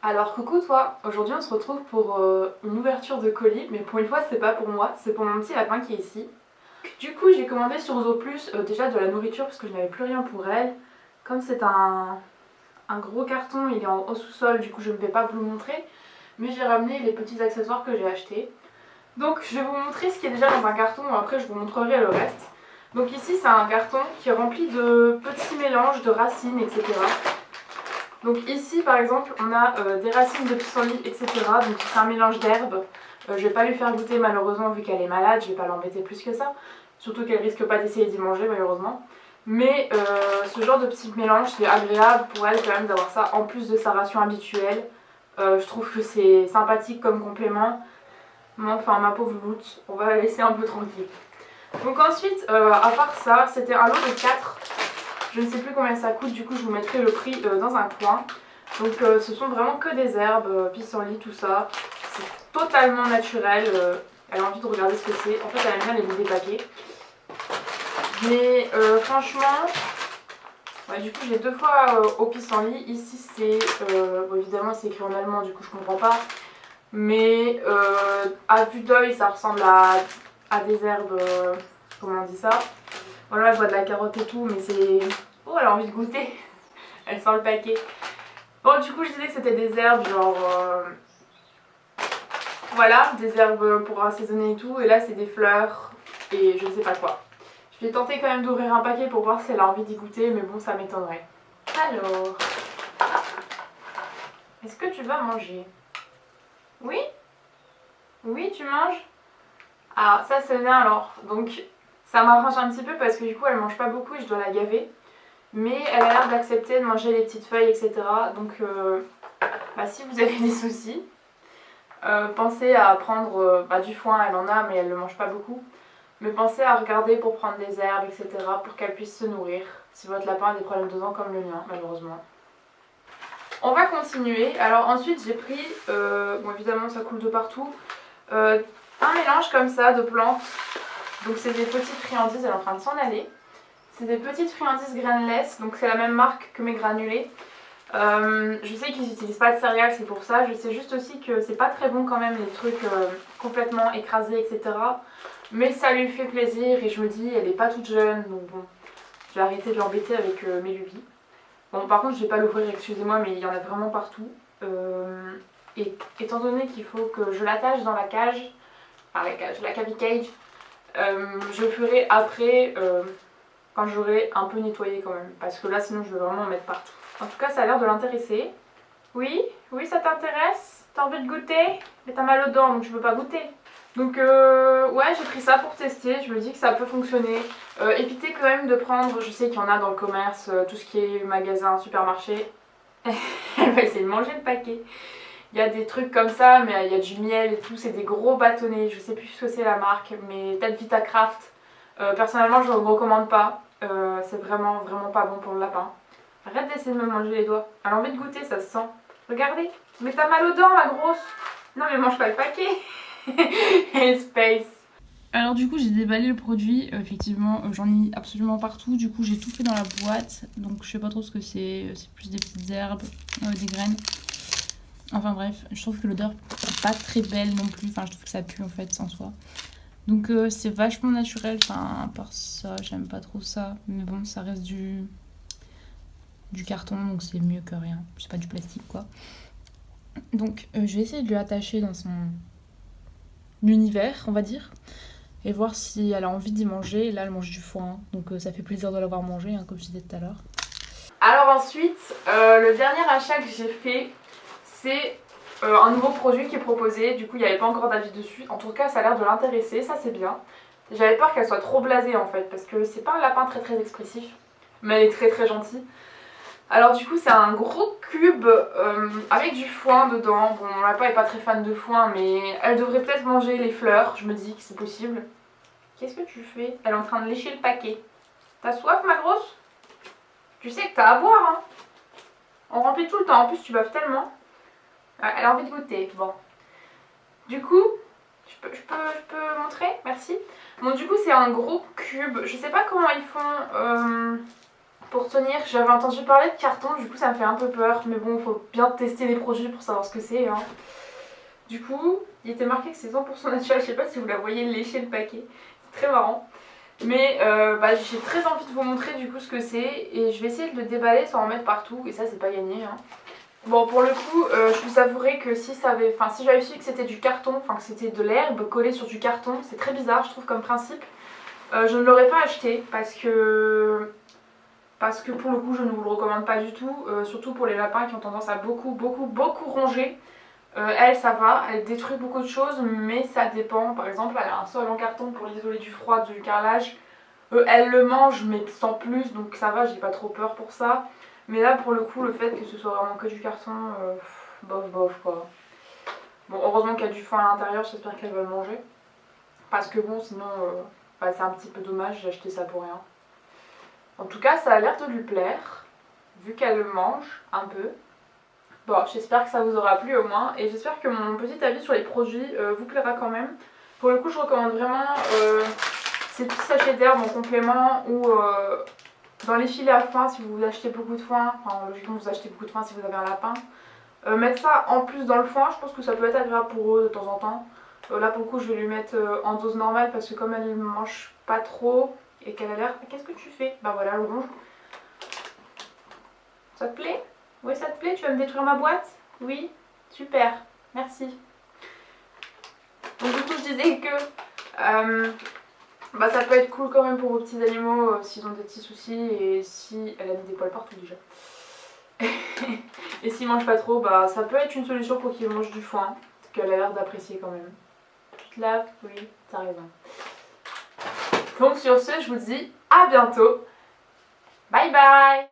Alors coucou toi, aujourd'hui on se retrouve pour une ouverture de colis, mais pour une fois c'est pas pour moi, c'est pour mon petit lapin qui est ici. Du coup j'ai commandé sur Zooplus déjà de la nourriture parce que je n'avais plus rien pour elle. Comme c'est un gros carton, il est au sous-sol, du coup je ne vais pas vous le montrer, mais j'ai ramené les petits accessoires que j'ai achetés. Donc je vais vous montrer ce qui est déjà dans un carton, après je vous montrerai le reste. Donc ici c'est un carton qui est rempli de petits mélanges de racines, etc. Donc ici par exemple on a des racines de pissenlit, etc. Donc c'est un mélange d'herbes. Je vais pas lui faire goûter malheureusement vu qu'elle est malade, je vais pas l'embêter plus que ça. Surtout qu'elle risque pas d'essayer d'y manger malheureusement. Mais ce genre de petit mélange c'est agréable pour elle quand même d'avoir ça en plus de sa ration habituelle. Je trouve que c'est sympathique comme complément. Mais enfin ma pauvre Loute, on va la laisser un peu tranquille. Donc ensuite, à part ça, c'était un lot de 4. Je ne sais plus combien ça coûte, du coup je vous mettrai le prix dans un coin. Donc ce sont vraiment que des herbes, pissenlit, tout ça. C'est totalement naturel. Elle a envie de regarder ce que c'est. En fait elle aime bien les goûts des paquets. Mais franchement, ouais, du coup j'ai deux fois au pissenlit. Ici c'est, bon, évidemment c'est écrit en allemand, du coup je comprends pas. Mais à vue d'œil ça ressemble à des herbes, comment on dit ça. Voilà, je vois de la carotte et tout, mais c'est... Oh, elle a envie de goûter. Elle sent le paquet. Bon, du coup, je disais que c'était des herbes, genre... Voilà, des herbes pour assaisonner et tout. Et là, c'est des fleurs et je ne sais pas quoi. Je vais tenter quand même d'ouvrir un paquet pour voir si elle a envie d'y goûter, mais bon, ça m'étonnerait. Alors... Est-ce que tu vas manger? Oui? Oui, tu manges? Ah, ça, c'est bien alors. Donc, ça m'arrange un petit peu parce que du coup, elle mange pas beaucoup et je dois la gaver. Mais elle a l'air d'accepter de manger les petites feuilles, etc. Donc bah, si vous avez des soucis, pensez à prendre du foin, elle en a mais elle ne le mange pas beaucoup. Mais pensez à regarder pour prendre des herbes, etc. pour qu'elle puisse se nourrir. Si votre lapin a des problèmes de dents comme le mien, malheureusement. On va continuer. Alors ensuite j'ai pris, bon évidemment ça coule de partout, un mélange comme ça de plantes. Donc c'est des petites friandises, elle est en train de s'en aller. C'est des petites friandises grainless, donc c'est la même marque que mes granulés. Je sais qu'ils n'utilisent pas de céréales, c'est pour ça. Je sais juste aussi que c'est pas très bon quand même les trucs complètement écrasés, etc. Mais ça lui fait plaisir et je me dis, elle est pas toute jeune, donc bon, je vais arrêter de l'embêter avec mes lubies. Bon, par contre, je vais pas l'ouvrir, excusez-moi, mais il y en a vraiment partout. Et étant donné qu'il faut que je l'attache dans la cage, enfin la cage, la cavity cage, je le ferai après. Quand j'aurai un peu nettoyé quand même, parce que là sinon je vais vraiment en mettre partout. En tout cas ça a l'air de l'intéresser. Oui, oui ça t'intéresse? T'as envie de goûter? Mais t'as mal aux dents donc je peux pas goûter. Donc ouais j'ai pris ça pour tester, je me dis que ça peut fonctionner. Évitez quand même de prendre, je sais qu'il y en a dans le commerce, tout ce qui est magasin, supermarché. Elle va essayer de manger le paquet. Il y a des trucs comme ça, mais il y a du miel et tout, c'est des gros bâtonnets, je sais plus ce que c'est la marque, mais peut-être Vitacraft. Personnellement je ne le recommande pas. C'est vraiment pas bon pour le lapin. Arrête d'essayer de me manger les doigts. Elle a envie de goûter, ça se sent. Regardez. Mais t'as mal aux dents, la grosse. Non mais mange pas le paquet. Space. Alors du coup j'ai déballé le produit, effectivement j'en ai mis absolument partout, du coup j'ai tout fait dans la boîte, donc je sais pas trop ce que c'est plus des petites herbes, des graines. Enfin bref, je trouve que l'odeur est pas très belle non plus, enfin je trouve que ça pue en fait sans soi. Donc c'est vachement naturel, enfin à part ça, j'aime pas trop ça. Mais bon, ça reste du carton, donc c'est mieux que rien. C'est pas du plastique quoi. Donc je vais essayer de lui attacher dans son univers, on va dire. Et voir si elle a envie d'y manger. Et là, elle mange du foin, donc ça fait plaisir de l'avoir mangé, hein, comme je disais tout à l'heure. Alors ensuite, le dernier achat que j'ai fait, c'est un nouveau produit qui est proposé. Du coup, il n'y avait pas encore d'avis dessus. En tout cas, ça a l'air de l'intéresser, ça c'est bien. J'avais peur qu'elle soit trop blasée en fait, parce que c'est pas un lapin très expressif, mais elle est très gentille. Alors du coup, c'est un gros cube avec du foin dedans. Bon, mon lapin est pas très fan de foin, mais elle devrait peut-être manger les fleurs. Je me dis que c'est possible. Qu'est-ce que tu fais? Elle est en train de lécher le paquet. T'as soif, ma grosse? Tu sais que t'as à boire, hein? On remplit tout le temps. En plus, tu baves tellement. Ah, elle a envie de goûter. Bon. Du coup, je peux montrer? Merci. Bon, du coup, c'est un gros cube. Je sais pas comment ils font pour tenir. J'avais entendu parler de carton, du coup ça me fait un peu peur. Mais bon, faut bien tester les produits pour savoir ce que c'est. Hein. Du coup, il était marqué que c'est 100% naturel. Je sais pas si vous la voyez lécher le paquet. C'est très marrant. Mais j'ai très envie de vous montrer du coup ce que c'est. Et je vais essayer de le déballer sans en mettre partout. Et ça, c'est pas gagné. Hein. Bon, pour le coup, je vous avouerai que si j'avais su que c'était du carton, enfin que c'était de l'herbe collée sur du carton, c'est très bizarre, je trouve, comme principe. Je ne l'aurais pas acheté parce que pour le coup, je ne vous le recommande pas du tout. Surtout pour les lapins qui ont tendance à beaucoup ronger. Elle, ça va, elle détruit beaucoup de choses, mais ça dépend. Par exemple, elle a un sol en carton pour l'isoler du froid, du carrelage. Elle le mange, mais sans plus, donc ça va, j'ai pas trop peur pour ça. Mais là, pour le coup, le fait que ce soit vraiment que du carton, bof quoi. Bon, heureusement qu'il y a du foin à l'intérieur, j'espère qu'elle va le manger. Parce que bon, sinon, c'est un petit peu dommage, j'ai acheté ça pour rien. En tout cas, ça a l'air de lui plaire, vu qu'elle le mange un peu. Bon, j'espère que ça vous aura plu au moins, et j'espère que mon petit avis sur les produits vous plaira quand même. Pour le coup, je recommande vraiment ces petits sachets d'herbe en complément ou dans les filets à foin si vous achetez beaucoup de foin, enfin logiquement vous achetez beaucoup de foin si vous avez un lapin. Mettre ça en plus dans le foin, je pense que ça peut être agréable pour eux de temps en temps. Là pour le coup je vais lui mettre en dose normale parce que comme elle ne mange pas trop et qu'elle a l'air... Qu'est-ce que tu fais? Bah voilà, le rouge. Ça te plaît? Oui, ça te plaît? Tu vas me détruire ma boîte? Oui? Super, merci. Donc du coup je disais que ça peut être cool quand même pour vos petits animaux s'ils ont des petits soucis et si elle a mis des poils partout déjà. Et s'ils mangent pas trop, ça peut être une solution pour qu'ils mangent du foin, parce qu'elle a l'air d'apprécier quand même. Tu te laves? Oui, t'as raison. Donc sur ce, je vous dis à bientôt. Bye bye!